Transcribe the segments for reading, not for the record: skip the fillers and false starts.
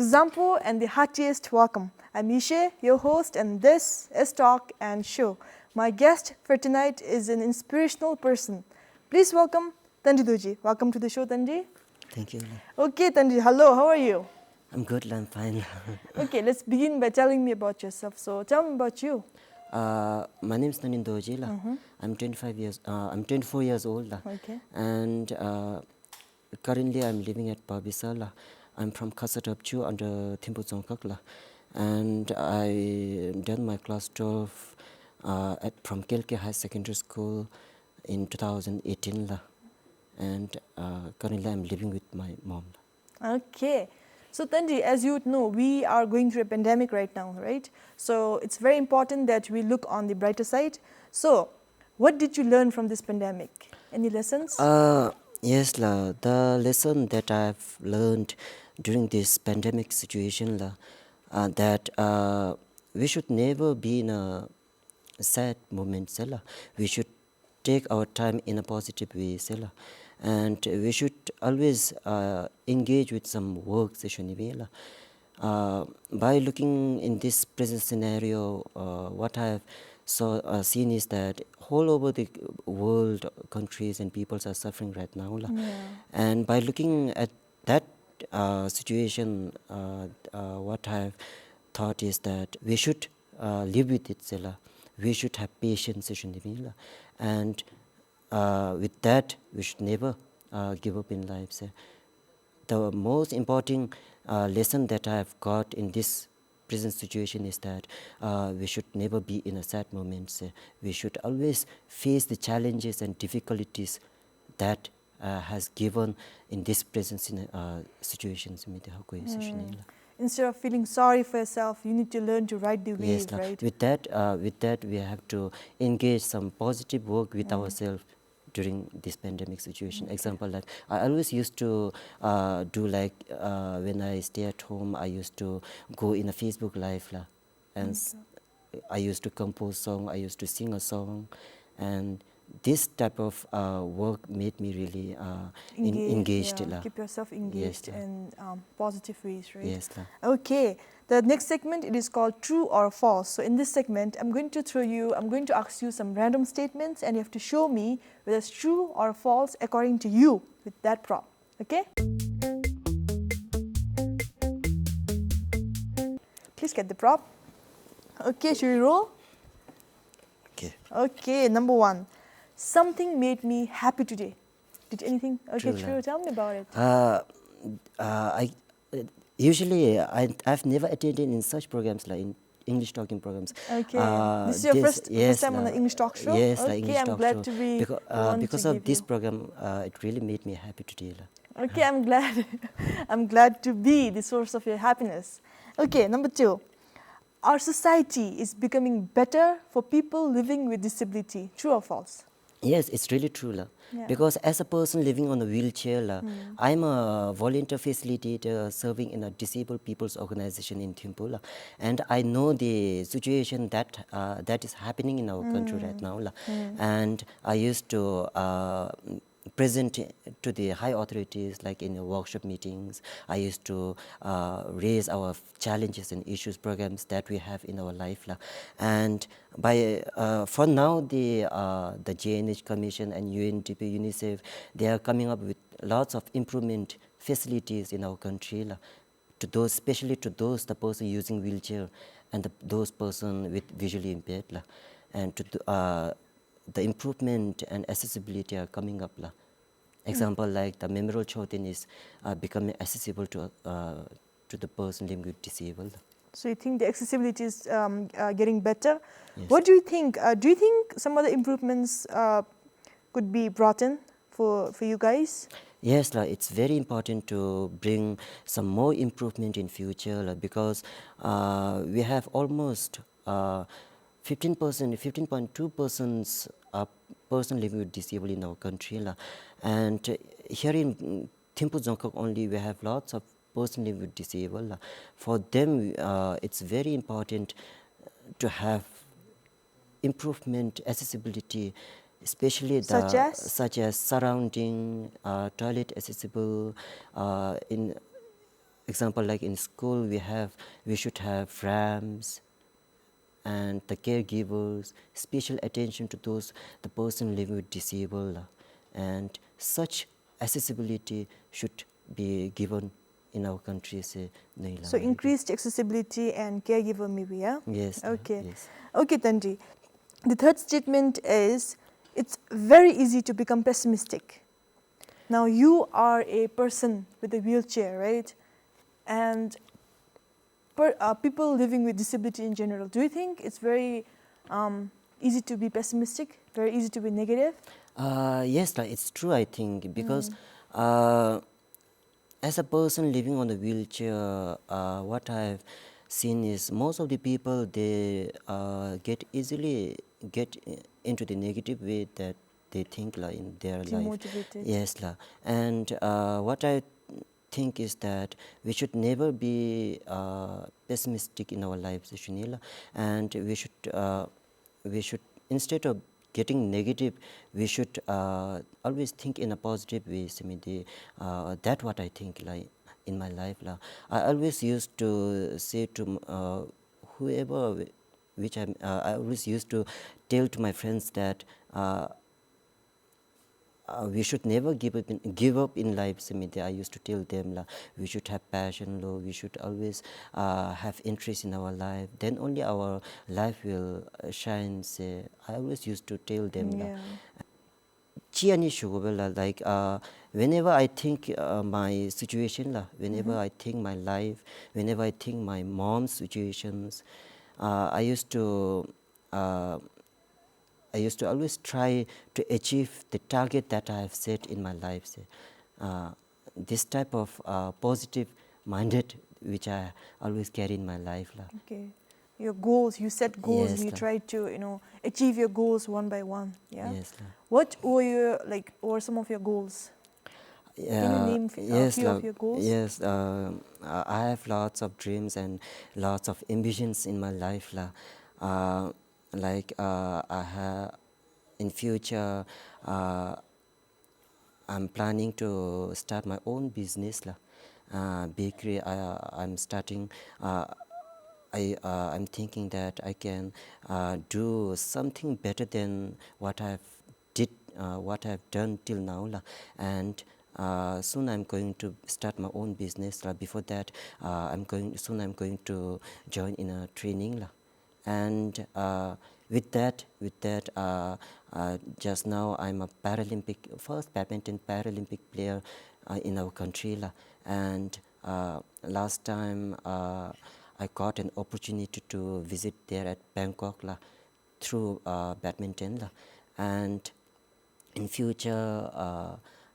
Guzampo and the heartiest welcome. I'm Ishe, your host, and this is Talk and Show. My guest for tonight is an inspirational person. Please welcome Tandi Doji. Welcome to the show, Tandi. Thank you. Okay, Tandi, hello, how are you? I'm good, I'm fine. Okay, let's begin by telling me about yourself. So tell me about you. My name is Tandi Doji. I'm 24 years old. Okay. And currently I'm living at Babisala. I'm from Khasatapchu under Thimpu Tsongkak. And I done my class 12 from Kelke High Secondary School in 2018. And currently I'm living with my mom. Okay. So Tandi, as you know, we are going through a pandemic right now, right? So it's very important that we look on the brighter side. So what did you learn from this pandemic? Any lessons? Yes, the lesson that I've learned during this pandemic situation, that we should never be in a sad moment. We should take our time in a positive way. And we should always engage with some work session. By looking in this present scenario, what I have seen is that all over the world, countries and peoples are suffering right now. And by looking at that situation, what I have thought is that we should live with it. We should have patience. And with that, we should never give up in life. The most important lesson that I have got in this present situation is that we should never be in a sad moment. We should always face the challenges and difficulties that has given in this present situation. Instead of feeling sorry for yourself, you need to learn to ride the wave, yes, right? With that, we have to engage some positive work with ourselves during this pandemic situation. Okay. Example, like I always used to do like when I stay at home, I used to go in a Facebook live and I used to compose song, I used to sing a song, and this type of work made me really engaged. Yeah. Keep yourself engaged in positive ways, right? Yes. Okay. The next segment, it is called True or False. So in this segment, I'm going to ask you some random statements and you have to show me whether it's true or false according to you with that prop. Okay? Please get the prop. Okay, should we roll? Okay. Okay, number one. Something made me happy today. Did anything? Okay, true. Tell me about it. Usually, I've never attended in such programs like in English talking programs. Okay. This is your first time on the English talk show? Yes, okay, English I'm talk glad show. to be because of this program, it really made me happy today. Okay, I'm glad. I'm glad to be the source of your happiness. Okay, number two. Our society is becoming better for people living with disability. True or false? Yes, it's really true. Yeah. Because as a person living on a wheelchair, I'm a volunteer facilitator serving in a disabled people's organization in Thimphu. And I know the situation that that is happening in our country right now. And I used to present to the high authorities, like in the workshop meetings. I used to raise our challenges and issues programs that we have in our life. And by for now, the JNH Commission and UNDP, UNICEF, they are coming up with lots of improvement facilities in our country to those, especially to those the person using wheelchair and those person with visually impaired, and to the improvement and accessibility are coming up. Example, like the Memorial Chotin is becoming accessible to the person living with disabled. So you think the accessibility is getting better? Yes. What do you think? Do you think some other improvements could be brought in for you guys? Yes, it's very important to bring some more improvement in future because we have almost 15.2% person living with disability in our country. And here in Thimphu Dzongkhap only, we have lots of person living with disability. For them, it's very important to have improvement, accessibility, especially such as surrounding, toilet accessible, in example, like in school, we should have ramps and the caregivers, special attention to those the person living with disabled, and such accessibility should be given in our country say nahi So la already. increased accessibility and caregiver maybe, yeah? Yes, Okay. yes. Okay, Tandi. The third statement is it's very easy to become pessimistic. Now you are a person with a wheelchair, right? And people living with disability in general, do you think it's very easy to be pessimistic, very easy to be negative? Yes, it's true, I think, because uh, as a person living on a wheelchair, what I've seen is most of the people they get easily get into the negative way that they think in their life. Demotivated. Yes, and what I think is that we should never be pessimistic in our lives, Shanila, and we should instead of getting negative, we should always think in a positive way. That's what I think in my life. I always used to say to whoever which I always used to tell to my friends that we should never give up in life. I used to tell them we should have passion, we should always have interest in our life. Then only our life will shine. Say, I always used to tell them Yeah. Chiani shugobela whenever I think my situation whenever I think my life, whenever I think my mom's situations, I used to. I used to always try to achieve the target that I have set in my life. This type of positive minded which I always carry in my life. Okay. Your goals, you set goals and Yes, you try to, achieve your goals one by one. Yeah. yes. What were some of your goals? Can you name a Yes, few of your goals? yes. I have lots of dreams and lots of ambitions in my life. I have in future. I'm planning to start my own business bakery. I'm starting. I'm thinking that I can do something better than what I've done till now, and soon I'm going to start my own business. Before that, I'm going to join in a training, and just now I'm a first badminton Paralympic player in our country, and last time I got an opportunity to visit there at Bangkok through badminton, and in future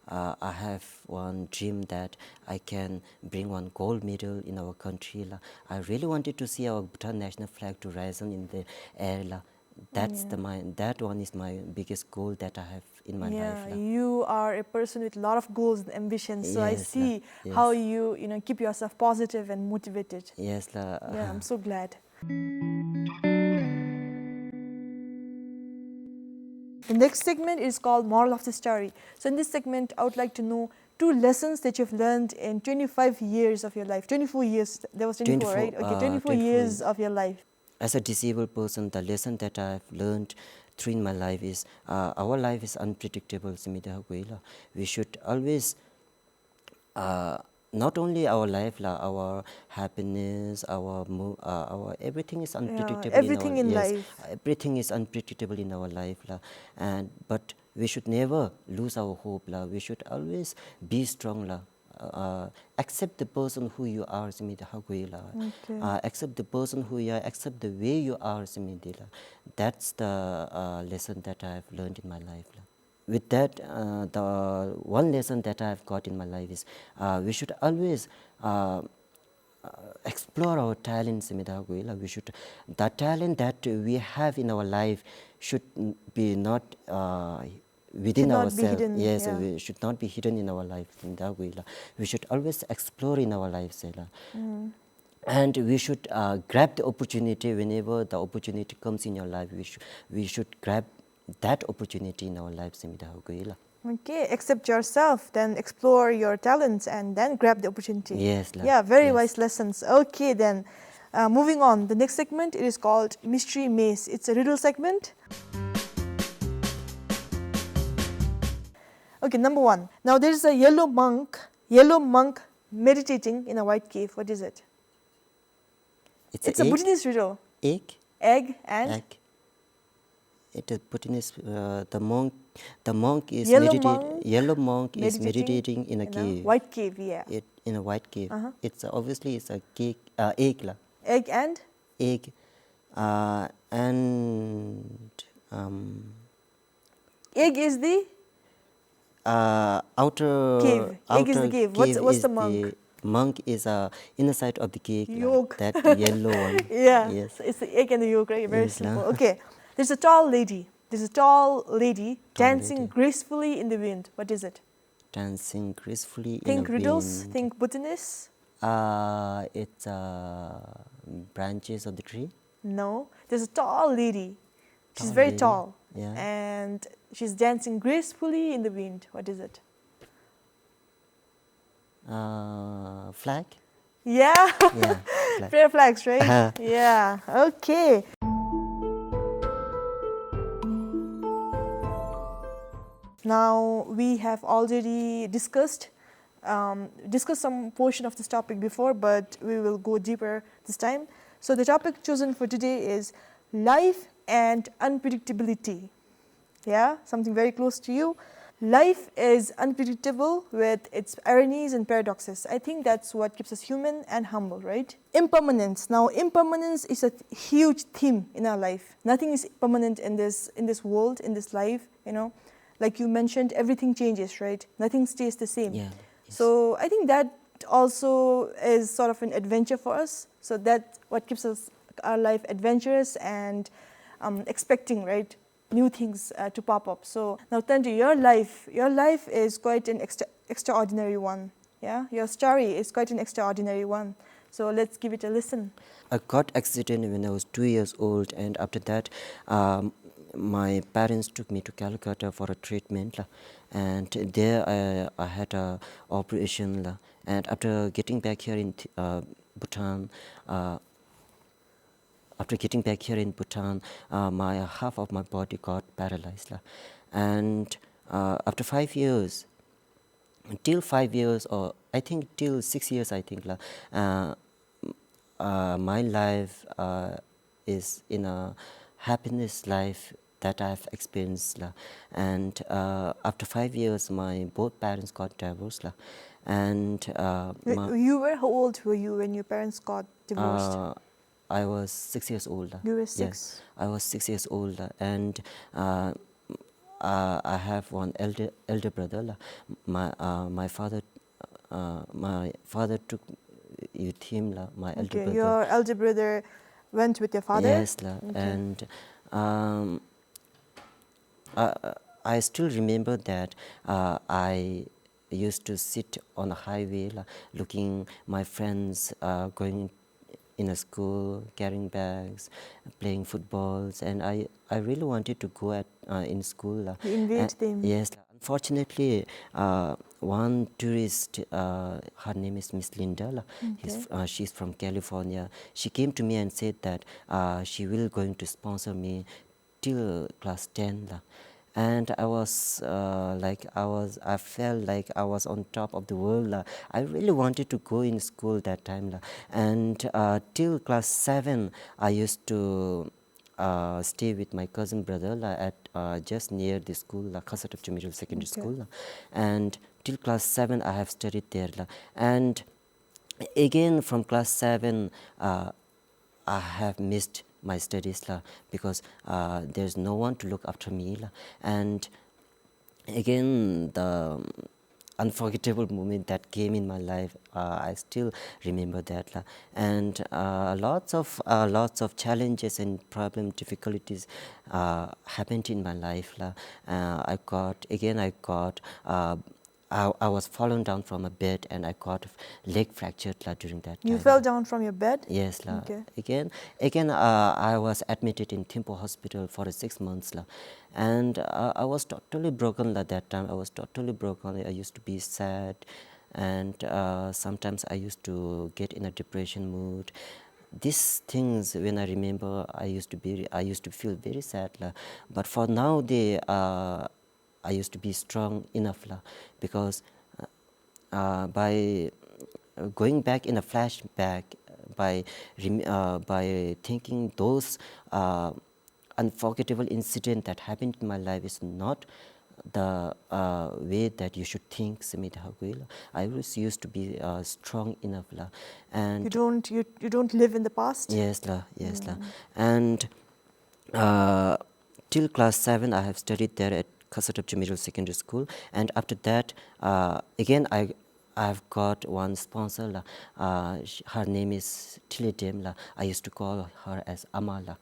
I have one dream that I can bring one gold medal in our country. I really wanted to see our Bhutan national flag to rise in the air. That one is my biggest goal that I have in my life. Yeah, you are a person with a lot of goals and ambitions. So I Yes, see how you keep yourself positive and motivated. yes, Yeah, I'm so glad. The next segment is called Moral of the Story. So in this segment, I would like to know 2 lessons that you've learned in 25 years of your life. 24 years. There was 24, right? Okay, 24 years of your life. As a disabled person, the lesson that I've learned through in my life is our life is unpredictable. We should always not only our life, our happiness, our everything is unpredictable everything in yes, life. everything is unpredictable in our life, and but we should never lose our hope, we should always be strong, accept the person who you are, accept the person who you are, accept the way you are, that's the lesson that I have learned in my life. With that, the one lesson that I have got in my life is we should always explore our talents. We should, the talent that we have in our life should be not within Should not be ourselves. hidden, Yes, yeah. we should not be hidden in our life. We should always explore in our lives. And we should grab the opportunity whenever the opportunity comes in your life. We should grab that opportunity in our lives. Okay, accept yourself, then explore your talents, and then grab the opportunity. Yes, la. Yeah, very Yes. wise lessons. Okay, then moving on. The next segment, it is called Mystery Maze. It's a riddle segment. Okay, number one. Now there is a yellow monk meditating in a white cave. What is it? It's a egg. Bhutanese riddle. Egg. Egg and Egg. It is Bhutanese. The monk is Yellow meditating. monk Yellow monk is meditating meditating in a in a cave. white cave. Yeah. In a white cave. Uh-huh. It's obviously it's a cake. Egg la. Egg and Egg. And egg is the outer cave. Egg is the outer cave. cave What's is the monk? monk is inner side of the cake. Yolk. That yellow one. Yeah. Yes. So it's the egg and the yolk, right? Very Yes, simple. la. Okay. There's a tall lady. Tall Dancing lady. gracefully in the wind. What is it? Dancing gracefully Think in a riddles. wind. Think Bhutanese. It's branches of the tree. No. There's a tall lady. She's Tall very lady. tall. Yeah. And she's dancing gracefully in the wind. What is it? Flag. Yeah. Yeah. Flag. Prayer flags, right? Yeah. Okay. Now we have already discussed some portion of this topic before, but we will go deeper this time. So the topic chosen for today is life and unpredictability. Yeah, something very close to you. Life is unpredictable with its ironies and paradoxes. I think that's what keeps us human and humble, right? Impermanence. Now, impermanence is a huge theme in our life. Nothing is permanent in this world, in this life, you know. Like you mentioned, everything changes, right? Nothing stays the same. Yeah. Yes. So I think that also is sort of an adventure for us. So that's what keeps our life adventurous and expecting, right? New things to pop up. So now, Tandi, your life is quite an extraordinary one. Yeah, your story is quite an extraordinary one. So let's give it a listen. I got accident when I was 2 years old, and after that, my parents took me to Calcutta for a treatment, and there I had a operation, and after getting back here in Bhutan. After getting back here in Bhutan, my half of my body got paralyzed, and after 5 years, till 5 years, or I think till 6 years, I think, my life is in a happiness life that I've experienced, and after 5 years, my both parents got divorced, and How old were you when your parents got divorced? I was 6 years old. You were 6? Yes, I was 6 years old, and I have one elder brother. My father took with him, my elder brother. Your elder brother went with your father? Yes, and I still remember that I used to sit on a highway, looking my friends going in a school, carrying bags, playing footballs, and I really wanted to go in school. You invade them? Yes. Unfortunately, one tourist, her name is Miss Linda. She's from California. She came to me and said that she will going to sponsor me till class 10. And I was I felt like I was on top of the world. I really wanted to go in school that time. And till class 7, I used to stay with my cousin brother at just near the school, Khasatapcha Middle Secondary School. And till class 7, I have studied there. And again, from class 7, I have missed my studies because there's no one to look after me, and again the unforgettable moment that came in my life, I still remember that, and lots of challenges and difficulties happened in my life. I got I was fallen down from a bed and I got leg fractured la, during that time. You fell down from your bed? Yes, la. Okay. Again, I was admitted in Thimphu Hospital for 6 months, la. And I was totally broken la, that time. I was totally broken. I used to be sad, and sometimes I used to get in a depression mood. These things, when I remember, I used to feel very sad, la. But for now, I used to be strong enough, la, because by going back in a flashback, by thinking those unforgettable incident that happened in my life is not the way that you should think, Samita Haguila. I always used to be strong enough, la. And You don't live in the past? yes, la, yes, la. And uh, till class 7 I have studied there at Khasatapcha Middle Secondary School, and after that again I've got one sponsor, la. Her name is Tilidem, la. I used to call her as Amala.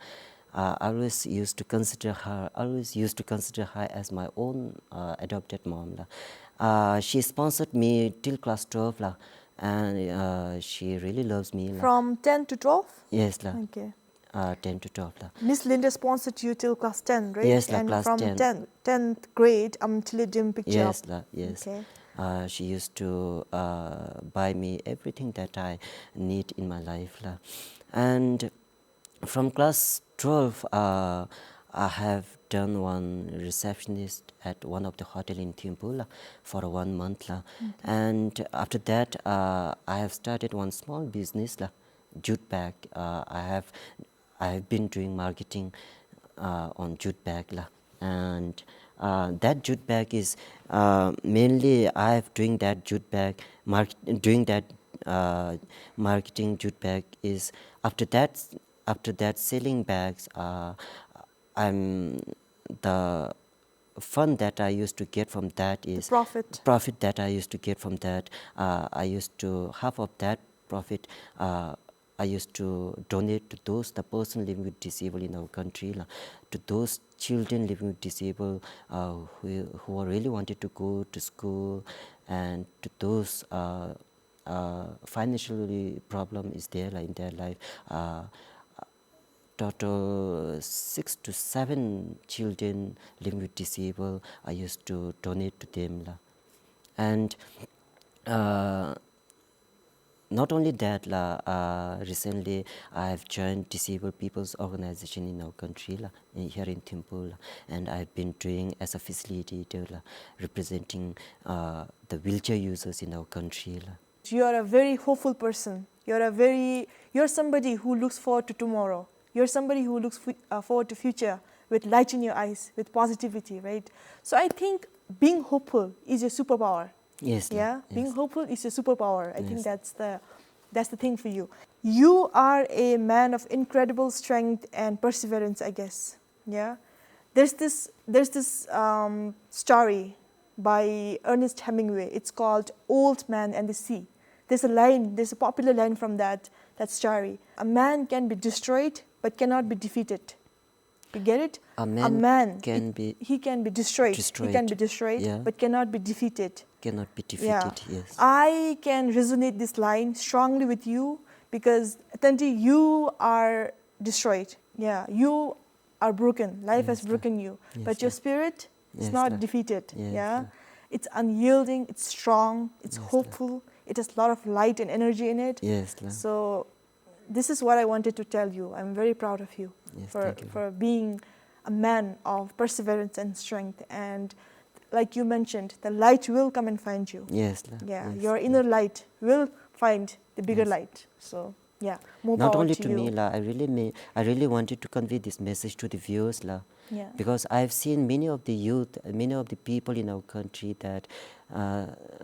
I always used to consider her as my own adopted mom, la. She sponsored me till class 12, la, and she really loves me, la. From 10 to 12? Yes, la. Okay. 10 to 12, la. Miss Linda sponsored you till class 10, right? Yes, la, and class from 10. 10th grade, Tilidem picked you up. Yes, la, yes. Okay. She used to buy me everything that I need in my life, la. And from class 12, I have done one receptionist at one of the hotel in Thimphu, la, for 1 month, la. And after that, I have started one small business, la, jute bag. I have been doing marketing on jute bag, la. And that jute bag is mainly I have doing that jute bag doing that marketing jute bag is after that selling bags. I'm the fund that I used to get from that is Profit. that I used to get from that. I used to half of that profit. I used to donate to the person living with disabled in our country, to those children living with disabled who really wanted to go to school, and to those financially problem is there in their life. Total 6 to 7 children living with disabled, I used to donate to them, la. And not only that, la, recently I have joined disabled people's organization in our country, la, here in Thimphu, la, and I've been doing as a facilitator, la, representing the wheelchair users in our country, la. You are a very hopeful person. You're somebody who looks forward to tomorrow. You're somebody who looks forward to future with light in your eyes, with positivity, right? So I think being hopeful is your superpower. Yes, la, Yeah, yes. being hopeful is your superpower. I think Yes. that's the thing for you. You are a man of incredible strength and perseverance, I guess. Yeah, there's this story by Ernest Hemingway. It's called Old Man and the Sea. There's a popular line from that story. A man can be destroyed but cannot be defeated. You get it? A man can be he can be destroyed. He can be destroyed, yeah, but cannot be defeated. cannot be defeated, yes. I can resonate this line strongly with you because, Tandi, you are destroyed. Yeah, you are broken. Life has Yes, broken you. Yes, But your spirit is Yes, not defeated. Yes, Yeah, it's unyielding, it's strong, it's Yes, hopeful, it has a lot of light and energy in it. Yes, So this is what I wanted to tell you. I'm very proud of you Yes, for thank you. for being a man of perseverance and strength. And like you mentioned, the light will come and find you. Yes, Yeah, yes, your inner light will find the bigger Yes. light. So yeah, more Not power only to to you. me, la, I really wanted to convey this message to the viewers, la, Yeah. because I've seen many of the youth, many of the people in our country that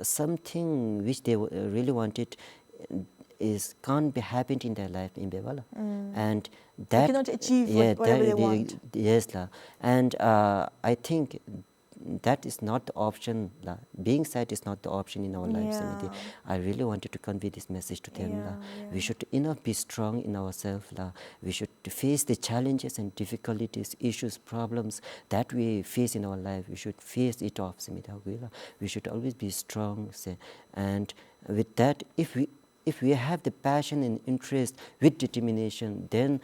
something which they really wanted is can't be happened in their life in Bewala. And that cannot achieve yeah, whatever that, they want. Yes, la. And I think that is not the option la. Being sad is not the option in our lives. Yeah. I really wanted to convey this message to them la. Yeah, We should enough be strong in ourselves la. We should face the challenges and difficulties, issues, problems that we face in our life. We should face it off. We should always be strong. And with that, if we have the passion and interest with determination, then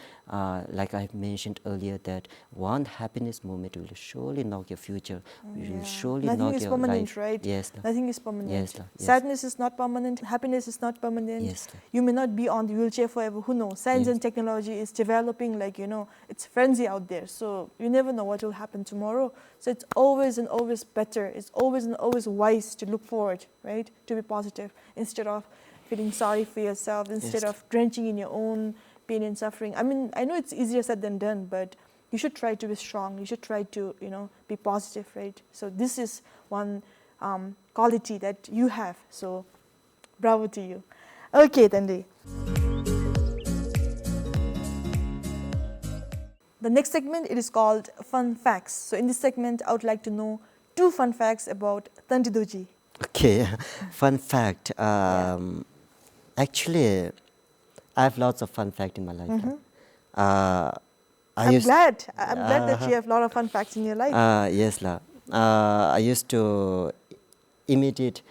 like I mentioned earlier, that one happiness moment will surely knock your future. Will surely Nothing knock is your permanent, life. right? Yes. Nothing is permanent. Yes, yes. Sadness is not permanent. Happiness is not permanent. Yes. You may not be on the wheelchair forever. Who knows? Science Yes. and technology is developing, like, it's frenzy out there. So you never know what will happen tomorrow. So it's always and always better. It's always and always wise to look forward, right? To be positive instead of feeling sorry for yourself, instead Yes. of drenching in your own pain and suffering. I mean, I know it's easier said than done, but you should try to be strong. You should try to, be positive, right? So this is one quality that you have. So bravo to you. Okay, Tandi. The next segment, it is called Fun Facts. So in this segment, I would like to know 2 fun facts about Tandi Doji. Okay, fun fact. Actually, I have lots of fun fact in my life. I'm glad that you have a lot of fun facts in your life. Yes, la. I used to imitate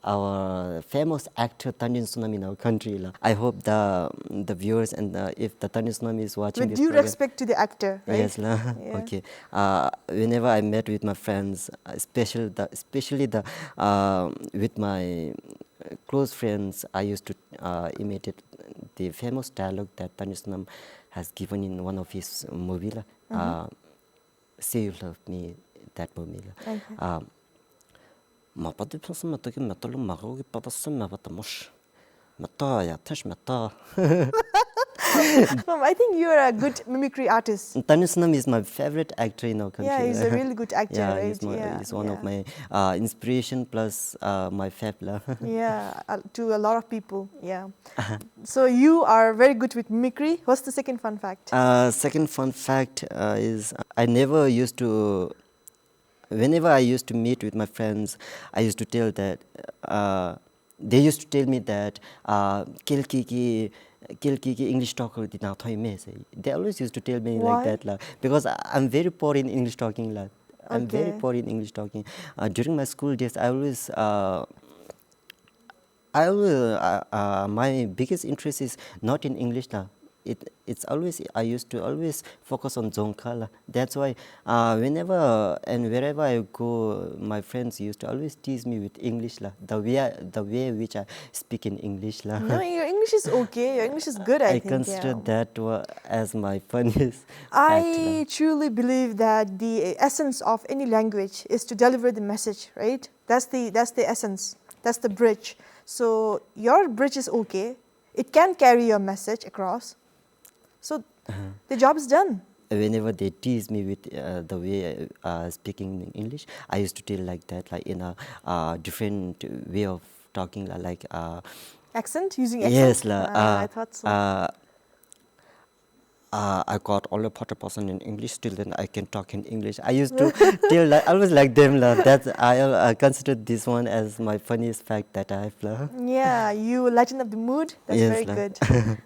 our famous actor Tandi in our country. La. I hope the viewers and if the Tandi is watching With this due program, respect to the actor, right? yes, la. Yeah. Okay. Whenever I met with my friends, especially with my close friends, I used to imitate the famous dialogue that Tandi has given in one of his movie, Say You Love Me, that movie. Okay. I think you are a good mimicry artist. Tandi is my favorite actor in our country. Yeah, he's a really good actor, yeah, right? He's one of my inspiration plus my fab. Yeah, to a lot of people, yeah. So you are very good with mimicry. What's the second fun fact? Second fun fact is I never used to, whenever I used to meet with my friends, I used to tell that, they used to tell me that, Kilkiki English talker did not me. They always used to tell me Why? like that, because I'm very poor in English talking. I'm very Okay. poor in English talking. During my school days, my biggest interest is not in English. It's always, I used to always focus on Zonka. That's why whenever and wherever I go, my friends used to always tease me with English. The way which I speak in English. No, your English is okay. Your English is good, I think. consider Yeah. that as my funniest I truly believe that the essence of any language is to deliver the message, right? That's the essence. That's the bridge. So your bridge is okay. It can carry your message across. So the job is done. Whenever they tease me with the way speaking English, I used to tell like that, like in a different way of talking, like Accent? Using accent? yes, I thought so. I got all the 40% in English, still then I can talk in English. I used to tell always like them. That's I consider this one as my funniest fact that I have. Yeah, you lighten up the mood. That's Yes, very good.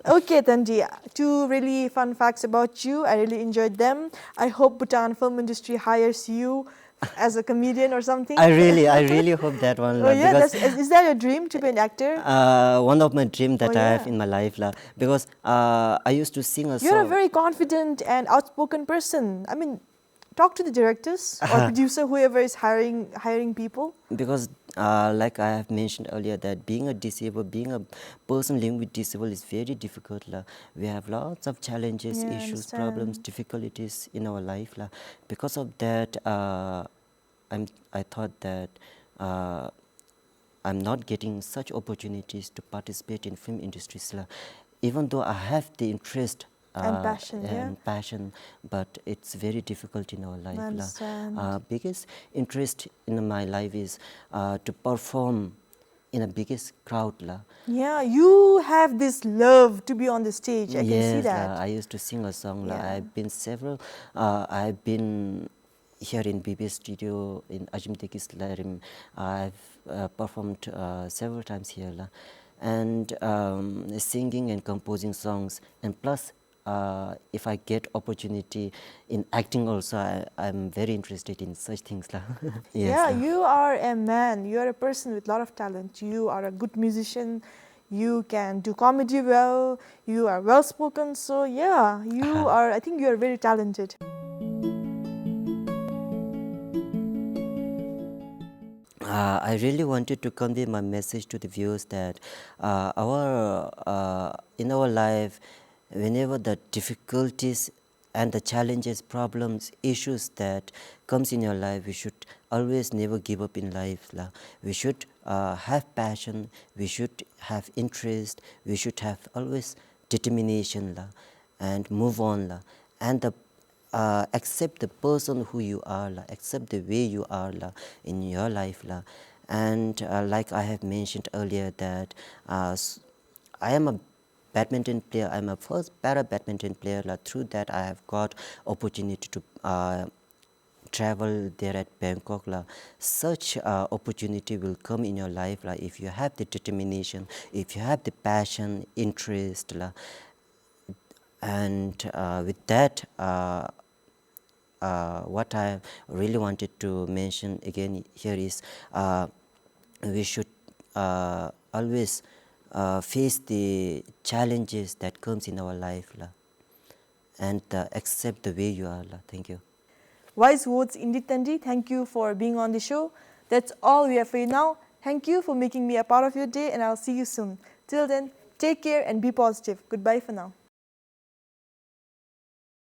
Okay, Tandi, 2 really fun facts about you. I really enjoyed them. I hope Bhutan film industry hires you as a comedian or something. I really hope that one. Oh yeah, because is that your dream to be an actor? one of my dream that Oh, I have yeah. in my life, because I used to sing a You're a song. very confident and outspoken person. I mean, talk to the directors or producer, whoever is hiring people. Because like I have mentioned earlier, that being a person living with disabled is very difficult. We have lots of challenges, Yeah, I issues, understand. problems, difficulties in our life. Because of that, I thought that I'm not getting such opportunities to participate in film industries. Even though I have the interest And passion, and passion, but it's very difficult in our life. I understand. Biggest interest in my life is to perform in a biggest crowd. Yeah, you have this love to be on the stage. I can see Yes, that. I used to sing a song. Yeah. I've been here in BB studio in Ajimtekis Larim. I've performed several times here la. And singing and composing songs, and plus if I get opportunity in acting also, I'm very interested in such things la. Yes Yeah, la. you are a man. You are a person with a lot of talent. You are a good musician. You can do comedy well. You are well spoken. So yeah, you are. I think you are very talented. I really wanted to convey my message to the viewers that in our life, whenever the difficulties and the challenges, problems, issues that comes in your life, we should always never give up in life la. We should have passion, we should have interest, we should have always determination la, and move on la. And the accept the person who you are la, accept the way you are la, in your life la. And like I have mentioned earlier that I am a badminton player. I am a first para badminton player la. Through that I have got opportunity to travel there at Bangkok la. Such opportunity will come in your life la, if you have the determination, if you have the passion, interest la. And with that what I really wanted to mention again here is we should always face the challenges that comes in our life la, and accept the way you are la. Thank you. Wise words indeed, Tandi. Thank you for being on the show. That's all we have for you now. Thank you for making me a part of your day, and I'll see you soon. Till then, take care and be positive. Goodbye for now.